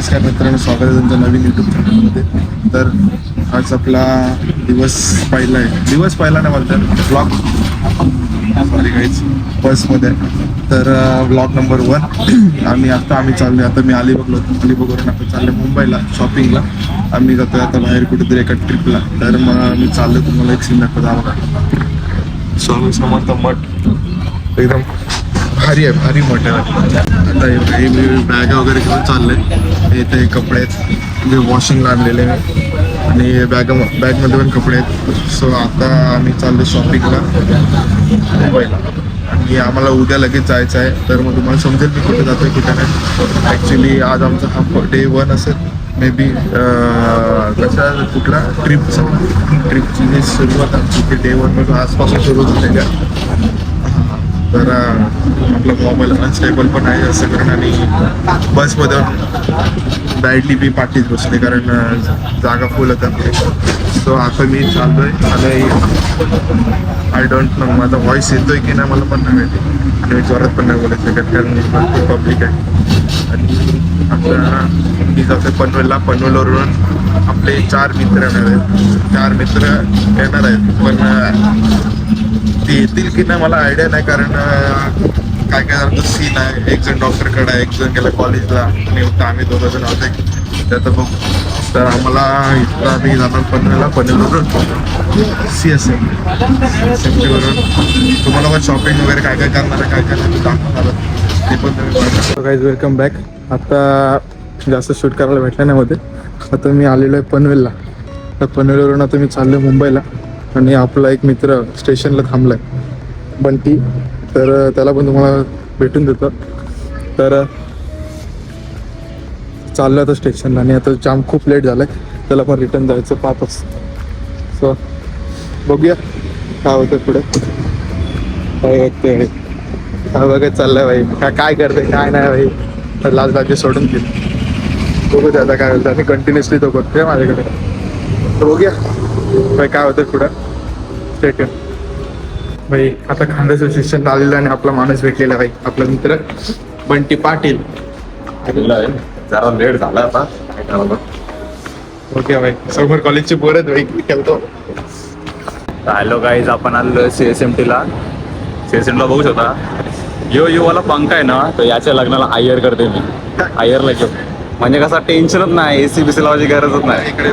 नमस्कार मित्रांनो, स्वागत आहे तुमच्या नवीन यूट्यूब चॅनलमध्ये. तर आज आपला दिवस पहिला नाही बोलतात ब्लॉग, सॉरी गाईज, बसमध्ये. तर ब्लॉग नंबर 1. आम्ही चाललोय आता. मी अलिबागवरून आपण चाललोय मुंबईला शॉपिंगला. आम्ही जातोय आता बाहेर कुठेतरी एका ट्रिपला. तर मग मी चाललोय, तुम्हाला एक सीन दाखवतो बघा. स्वामी समर्थ मठ एकदम भारी मठ आहे. आता हे मी बॅगा वगैरे घेऊन चालले. इथे कपडे आहेत, मी वॉशिंगला आणलेले आणि बॅगमध्ये पण कपडे आहेत. सो आता आम्ही चाललो शॉपिंगला मुंबईला आणि आम्हाला उद्या लगेच जायचं आहे. तर मग तुम्हाला समजेल मी कुठे जातोय कुठे नाही. ॲक्च्युली आज आमचा हा डे 1 असेल मे बी. कुठला ट्रिपची जी सुरुवात आहे डे 1 आसपासून सुरू झालेली आहे. तर आपला मोबाईल अनस्टेबल पण आहे असं कारण, आणि बसमध्ये बॅडली बी पाठीच बसले कारण जागा फुल होत्या. सो आता मी चाललोय आणि आय डोंट नो माझा व्हॉइस येतोय की नाही मला पण नाही माहिती, आणि मी जोरात पण नाही बोलू शकत कारण भरपूर पब्लिक आहे. आणि आपल्या मी जातोय पनवेलवरून आपले 4 मित्र येणार आहेत. 4 मित्र येणार आहेत, पण ते येतील की नाही मला आयडिया नाही कारण काय जरा सीन आहे. एक जण डॉक्टरकडे आहे, एक जण गेला कॉलेजला, आणि आम्ही 2 जण आहोत. त्यात बघ. तर आम्हाला इथं आम्ही जाणार पनवेलवरून CSMT वरून. तुम्हाला पण शॉपिंग वगैरे काय करणार आहे, काय दाखवणार ते पण तुम्ही. Guys welcome back. आता जास्त शूट करायला भेटलं नाही मध्ये. आता मी आलेलो आहे पनवेलला. तर पनवेलवरून आता मी चाललो मुंबईला, आणि आपला एक मित्र स्टेशनला थांबलाय बंटी. तर त्याला पण तुम्हाला भेटून देतो. तर चाललो आता स्टेशनला, आणि आता जाम खूप लेट झालाय. त्याला पण रिटर्न जायचं 5 वाजता. सो बघूया काय होतं पुढे. काय बघते काय बघत चाललंय भाई, काय करते काय नाही भाई. तर लास्ट बाकी सोडून गेली. बघू आता काय होतं, आणि कंटिन्युअसली तो बघतोय माझ्याकडे. तर बघूया भाई काय होतं पुढं. स्टेट भाई आता खांद्याचं स्टेशनला आलेलं, आणि आपला माणूस भेटलेला भाई, आपला मित्र बंटी पाटील. जरा लेट झाला आता. ओके भाई, समोर कॉलेजची पोरं भाई खेळतो. हॅलो गाईज, आपण आलो CSMT ला बघू शकता. यो वाला पंखा आहे ना, तर याच्या लग्नाला हायर करते मी. हायरला घेऊ म्हणजे कसा टेन्शनच नाही, AC BC लावायची गरजच नाही. इकडे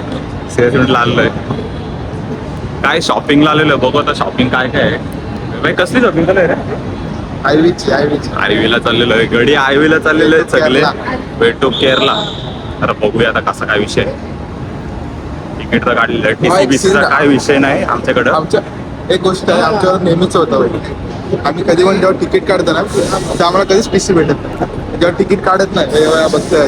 CSMT ला आलोय. काय शॉपिंगला आलेलो आहे. बघू आता शॉपिंग काय आहे भाई. कसली शॉपिंग चालू आहे रे? आयवीला चाललेलो आहे. गडी आयवीला चाललेलो आहे सगळे. भेटू केरला. तर बघूया आता कसा काय विषय. तिकीट तर काढलेलं आहे. TCBCचा काय विषय नाही आमच्याकडं. आमच्या एक गोष्ट आहे, आमच्यावर नेहमीच होतं भाई. आम्ही कधी पण जेव्हा तिकीट काढतो ना, तर आम्हाला कधीच TC भेटत नाही. जेव्हा तिकीट काढत नाही तेव्हा बघतोय.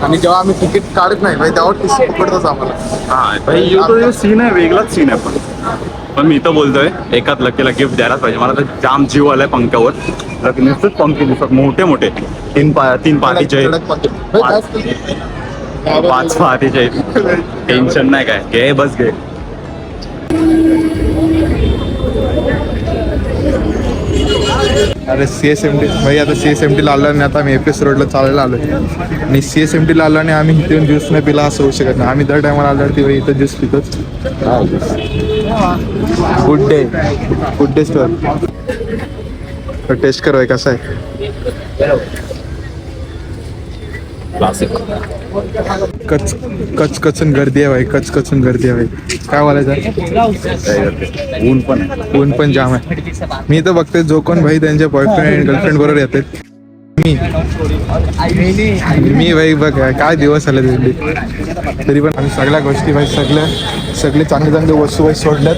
आणि जेव्हा आम्ही तिकीट काढत नाही भाई, तेव्हा TC पकडतोच आम्हाला. हा भाई, तो सीन आहे, वेगळाच सीन आहे. पण मी इथं बोलतोय एकाच लकीला गिफ्ट द्यायलाच पाहिजे. मला तर जाम जीव आलाय पंख्यावर. नुसतेच पंखे दिसतात मोठे 3 पातीचे आहेत, 5 पातीचे आहेत. टेन्शन नाही काय. घे बस घे. अरे CSMT भाई, आता CSMT ला आलो, आणि आता आम्ही APS रोडला चालायला आलो. आणि CSMT ला आलो आणि आम्ही इथे ज्यूस नाही पिला असं होऊ शकत नाही. आम्ही दर टायमाला आलो ती इथं ज्यूस पितोच. Good day store. टेस्ट कर भाई कसा आहे. क्लासिक. कचकचून गर्दी आहे भाई, कचकचून गर्दी आहे भाई. काय बोलायचं. ऊन पण जाम आहे. मी तर बघते जो कोण भाई त्यांच्या बॉयफ्रेंड गर्लफ्रेंड बरोबर येते. मी भाई बघ काय दिवस आले दिल्ली. तरी पण आम्ही सगळ्या गोष्टी भाई सगळे चांगले वस्तू भाई सोडल्यात.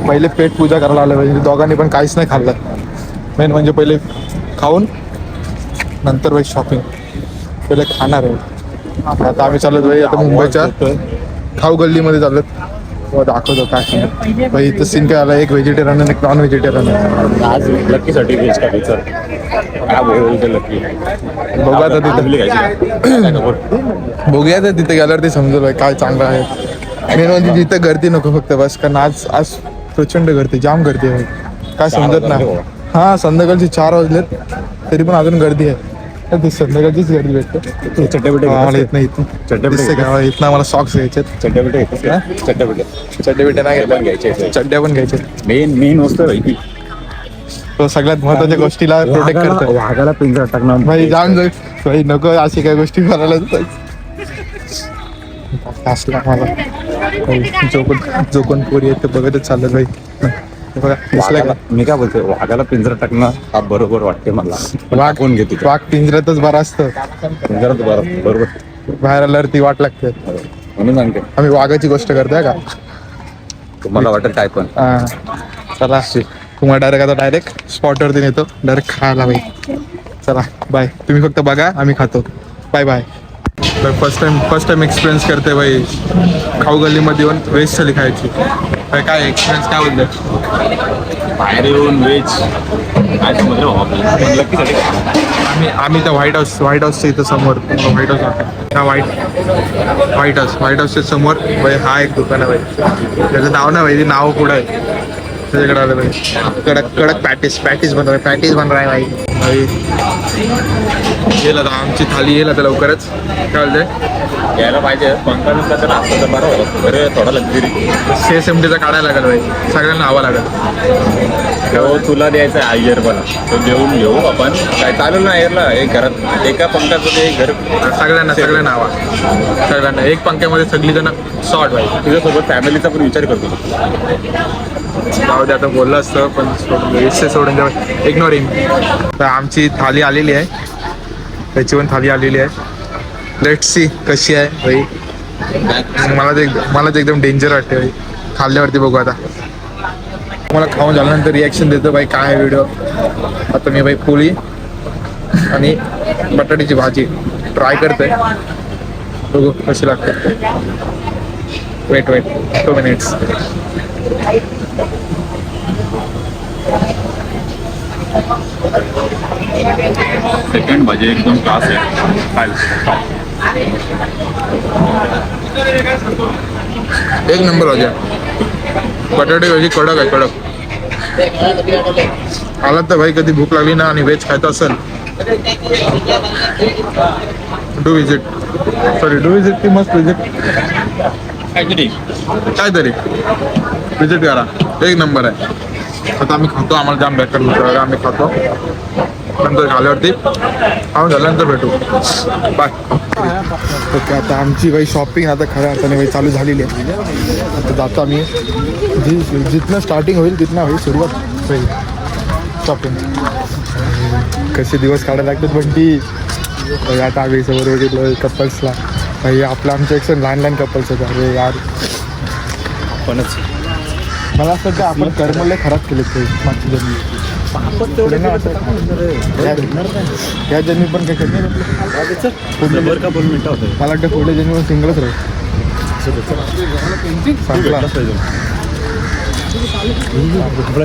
पहिले पेट पूजा करायला आलं पाहिजे. दोघांनी पण काहीच नाही खाल्लं. मेन म्हणजे पहिले खाऊन नंतर भाई शॉपिंग. पहिले खाणार आहे. आता आम्ही चालत भाई आता मुंबईच्या खाऊ गल्लीमध्ये चालत. दाखवतो काय भाई. इथं सीन काय आला, एक व्हेजिटेरियन आणि एक नॉन व्हेजिटेरियन आहे. आज लकीसाठी व्हेज करायचं. काय बोलतो लकी. बघू आता तिथं बघूया तर तिथे गेल्यावर ते समजेल भाई काय चांगलं आहे. मेन म्हणजे तिथं गर्दी नको फक्त बस, कारण आज प्रचंड गर्दी, जाम गर्दी आहे काय समजत नाही. हा संध्याकाळची 4 वाजलेत तरी पण अजून गर्दी आहे. ती संध्याकाळचीच गर्दी भेटते. चड्डे आम्हाला येत नाही इथून. दिसते का आम्हाला इथनं आम्हाला सॉक्स घ्यायचे. चड्डे बिड्डे नाही पण घ्यायचे. चड्ड्या पण घ्यायचे. मेन वस्तू आहे भाई. तो सगळ्यात महत्वाच्या गोष्टीला प्रोटेक्ट करतो. वाघाला पिंजरा टाकणार भाई जाऊन जाऊ भाई नको अशी काही गोष्टी करायला असला मला जो कोण पोरी आहेत ते बघतच चाललं भाई. बघा दिसलं का? मी काय बोलतोय वाघाला पिंजरा टाकणं हा बरोबर वाटते मला. वाघ कोण घेते वाघ पिंजऱ्यातच बरा असतं. पिंजरात बरोबर बाहेर आल्यावर ती वाट लागते. म्हणून सांगते आम्ही वाघाची गोष्ट करतोय का? तुम्हाला वाटत काय पण. चला तुम्हाला डायरेक्ट स्पॉटवरती नेतो डायरेक्ट खायला भाई. चला बाय. तुम्ही फक्त बघा आम्ही खातो. Bye bye. First time experience करते भाई खाऊ गल्लीमध्ये येऊन व्हेज थाली खायची. काय एक्सपिरियन्स काय बोलतोय? बाहेर येऊन व्हेज काय समजलं आम्ही त्या व्हाईट हाऊसच्या इथं समोर व्हाईट हाऊसच्या समोर भाई हा एक दुकान आहे भाई. त्याचं नाव नाही भाई नाव पुढं आहे त्याच्याकडे आलं भाई. कडक पॅटीस बनव आहे भाई. येईल आता आमची थाली येईल आता लवकरच. काय बोलते यायला पाहिजे पंखा बिंका तर असतं तर बरं बरे थोडा लक्झरी. CSMTचा काढायला लागेल भाई. सगळ्यांना हवा लागेल. तो तुला द्यायचा आहे आयर मला तो देऊन घेऊ आपण. काय चालेल ना आयरला एक घरात एका पंखाचं एक घर सगळ्यांना हवा. सगळ्यांना एक पंख्यामध्ये सगळी जण शॉर्ट भाई. तुझ्यासोबत फॅमिलीचा पण विचार करतो. जाऊ दे आता बोललं असतं पण सोडून द्या इग्नोर इन. तर आमची थाली आलेली आहे. त्याची पण थाली आलेली आहे. लेट्स सी कशी आहे भाई. मला तर एकदम डेंजर वाटते भाई. खाल्ल्यावरती बघू आता. मला खाऊन झाल्यानंतर रिॲक्शन देतो भाई काय आहे व्हिडिओ. आता मी भाई पोळी आणि बटाट्याची भाजी ट्राय करतोय. बघू कशी लागते. Weight 2 minutes. सेकंड भाजी एकदम क्लास आहे. एक नंबर भाज्या. बटाटे भाजी कडक आहे कडक. आला तर भाई कधी भूक लागली ना आणि व्हेज खायचं असेल डू विजिट ती मस्त विजिट काहीतरी विजिट करा. एक नंबर आहे. आता आम्ही खातो. आम्हाला जाम बॅक करतो. आम्ही खातो नंतर खाल्यावरती खाऊन झाल्यानंतर भेटू. बाय. ओके आता आमची काही शॉपिंग आता खऱ्या अर्थाने काही चालू झालेली आहे. आता जातो आम्ही जिथनं स्टार्टिंग होईल तिथनं होईल सुरुवात होईल शॉपिंग. कसे दिवस काढायला लागतात पण ती आता आम्ही समोर बघितलं कपल्सला भाई. आमच्या एक लहान कपल्स होतं. अरे यार पणच मला असं वाटतं आपण कर्मले खराब केले ते मागच्या जन्मी. या जन्मी पण काही कमी मला वाटतं पुढल्या जन्मी पण सिंगलच राहील.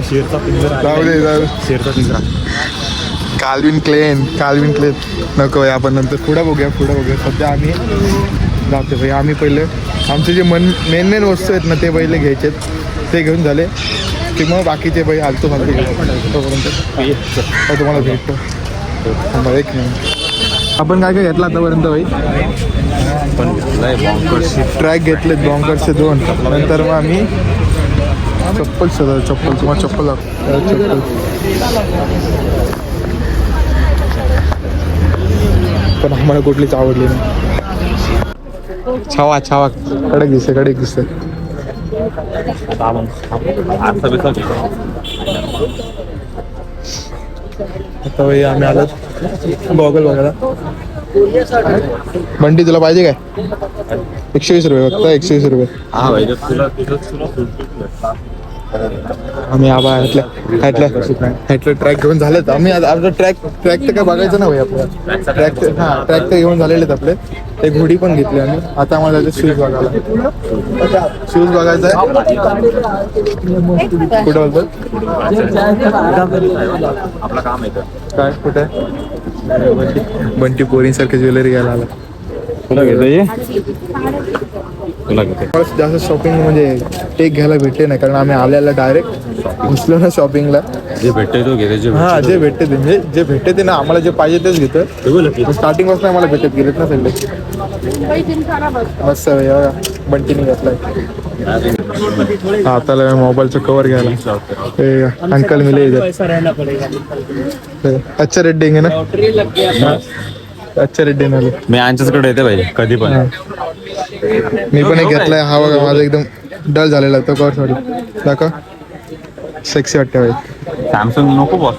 शेरचा पिंजरा काल्विन क्लेन नको आहे. आपण नंतर पुढं बघूया. सध्या आम्ही जातो भाई. आम्ही पहिले आमचे जे मेन वस्तू आहेत ना ते पहिले घ्यायचे. ते घेऊन झाले की मग बाकीचे बाई आलतो मला तुम्हाला भेटतो. एक मिनिट. आपण काय घेतलं आतापर्यंत भाई. ट्रॅक घेतलेत बॉन्कर्सचे 2. नंतर मग आम्ही चप्पल तुम्हाला चप्पल पण आम्हाला कुठलीच आवडली नाही. छावा कडक दिसते. आता भाई आम्ही आलो गॉगल बघायला. बंटी तुला पाहिजे काय? 120 रुपये फक्त 120 रुपये. हा भाई आम्ही ह्यातलं ट्रॅक घेऊन झालेत. आम्ही आपलं ट्रॅक तर काय बघायचं ना भाई. आपलं ट्रॅक तर घेऊन झालेले आहेत आपले. ते घोडी पण घेतली आम्ही. आता आम्हाला जायचं शूज बघायचं आहे. कुठं बोलतो आपलं काम आहे काय कुठे बंटी पोरींसारखी ज्वेलरी घ्यायला आला. तुला घेतो तुला किती मला जास्त शॉपिंग म्हणजे टेक घ्यायला भेटले नाही, कारण आम्ही आल्याला डायरेक्ट घुसलो ना शॉपिंगला. जे भेटते तो घेते, जे हा जे भेटते ते म्हणजे जे भेटते ते ना आम्हाला जे पाहिजे तेच घेतं. स्टार्टिंग पासून आम्हाला भेटत गेलेत ना सगळे. मस्त आहे बघा, बंटीने घेतलाय हाताला मोबाईलचं कवर घ्यायला. ते अंकल मिले इधर. अच्छा रेट देंगे ना, अच्छा रेट देणार. मी यांच्याचकडे येते पाहिजे कधी पण. मी पण एक घेतलाय, हा बघा माझा एकदम डल झालेला तो कवर. सॉरी दाखव, सेक्सी वाटते भाई. सॅमसंग नको बॉस.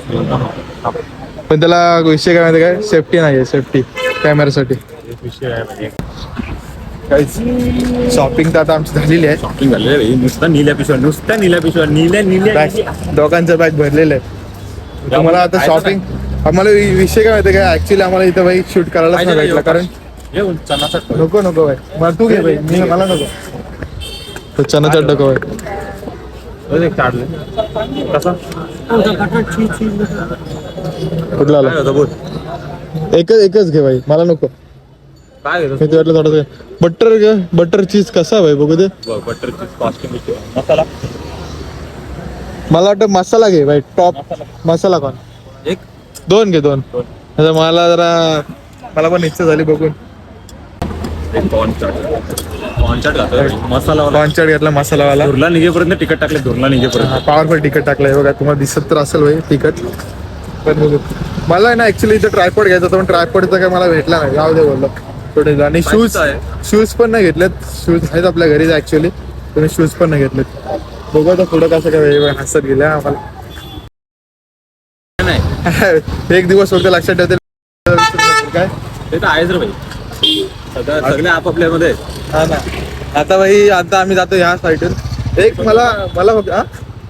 पण त्याला विषय काय माहिती काय, सेफ्टी नाही आहे, सेफ्टी कॅमेरासाठी. काहीच शॉपिंग तर आता आमची झालेली आहे. शॉपिंग झाले रे, नुसतं नील्या पिशव्या निल्या दोघांचं बॅग भरलेलं आहे. तुम्हाला आता शॉपिंग आम्हाला विषय काय माहिती काय, ऍक्च्युली आम्हाला इथं भाई शूट करायला नाही भेटला, कारण नको नको भाई, मला तू घे भाई, मी मला नको. तो चनाचा नको भाई. कुठला आला? एकच घे भाई, मला नको. काय मी तुला थोडं बटर घे, बटर चीज कसा भाई बघू दे. बटर चीज कॉस्टिंग मसाला. मला वाटतं मसाला घे भाई, टॉप मसाला कोण. एक दोन घे, दोन. आता मला पण इच्छा झाली बघून. मसाला कॉन्चर्ट घेतला मसालावाला. धुरला निघेपर्यंत तिकट टाकले, धुरला निघेपर्यंत. पॉवरफुल तिकट टाकलंय बघा, तुम्हाला दिसत तर असेल भाई तिकट. पण मला आहे ना ऍक्च्युली इथं ट्रायपॉड घ्यायचा होता, पण ट्रायपॉडचा काय मला भेटला नाही, जाऊ दे बोललो थोडे. आणि शूज पण नाही घेतलेत. शूज आहेत आपल्या घरीच ऍक्च्युली, तुम्ही शूज पण नाही घेतलेत. बघू आता पुढं कसं काय हसत गेलं आम्हाला. एक दिवस फक्त लक्षात ठेवते काय ते तर आहेच रे भाई, सगळे आपापल्यामध्ये. हा ना. आता भाई आता आम्ही जातो ह्या साईडून. एक मला फक्त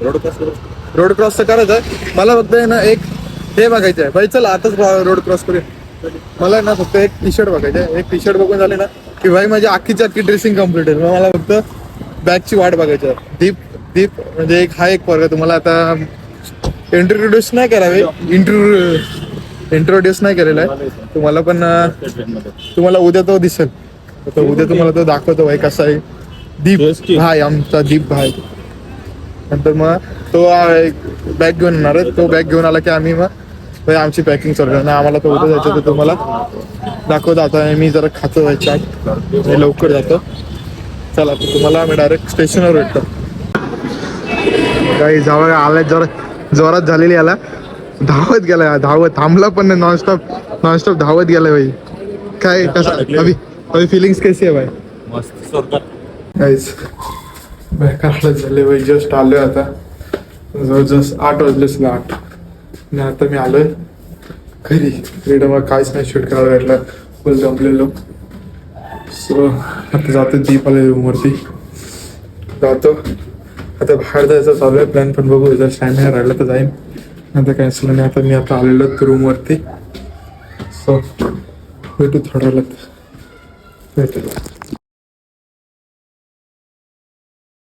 रोड क्रॉस तर करायचं आहे. मला फक्त आहे ना एक हे बघायचं आहे भाई. चला आताच रोड क्रॉस करूया. मला ना फक्त एक टी शर्ट बघायचं आहे. एक टी शर्ट बघून झाले ना की भाई माझी अख्खी ड्रेसिंग कम्प्लीट आहे. मला फक्त बॅगची वाट बघायची आहे. दीप म्हणजे एक हा एक वर्ग तुम्हाला आता इंट्रोड्यूस नाही करावे, इंट्रोड्यूस नाही केलेला आहे तुम्हाला, पण तुम्हाला उद्या तो दिसेल. तर उद्या तुम्हाला तो दाखवतो भाई कसा आहे. दीप भाई, आमचा दीप भाई. नंतर मग तो बॅग घेऊन येणार आहे. तो बॅग घेऊन आला की आम्ही मग आमची पॅकिंग चालू आहे. आम्हाला तो उद्या जायचं तर तुम्हाला दाखवतो. आता मी जरा खातो आहे चाट, मी लवकर जातो. चला तर तुम्हाला आम्ही डायरेक्ट स्टेशनवर भेटतो. काही जावं आलाय, जोरात झालेली याला. धावत गेलाय, धावत थांबला पण नाही, नॉनस्टॉप धावत गेलाय भाई. काय कसं अभी फिलिंग्स कैसी आहे भाई? मस्त. काहीच बेकार झाले भाई. जस्ट आलोय आता, जवळजवळ 8 वाजले असले 8. आणि आता मी आलोय घरी. फ्रीडम मग काहीच नाही शूट करायला भेटलं, फुल जमलेलो. सो आता जातो दीप आले रूमवरती, जातो. आता बाहेर जायचं चालू आहे प्लॅन, पण बघू जर स्टॅमिना राहिला तर जाईन, आता कॅन्सल नाही. आता मी आता आलेलो रूमवरती. सो भेटू थोड्या वेळात, भेटू.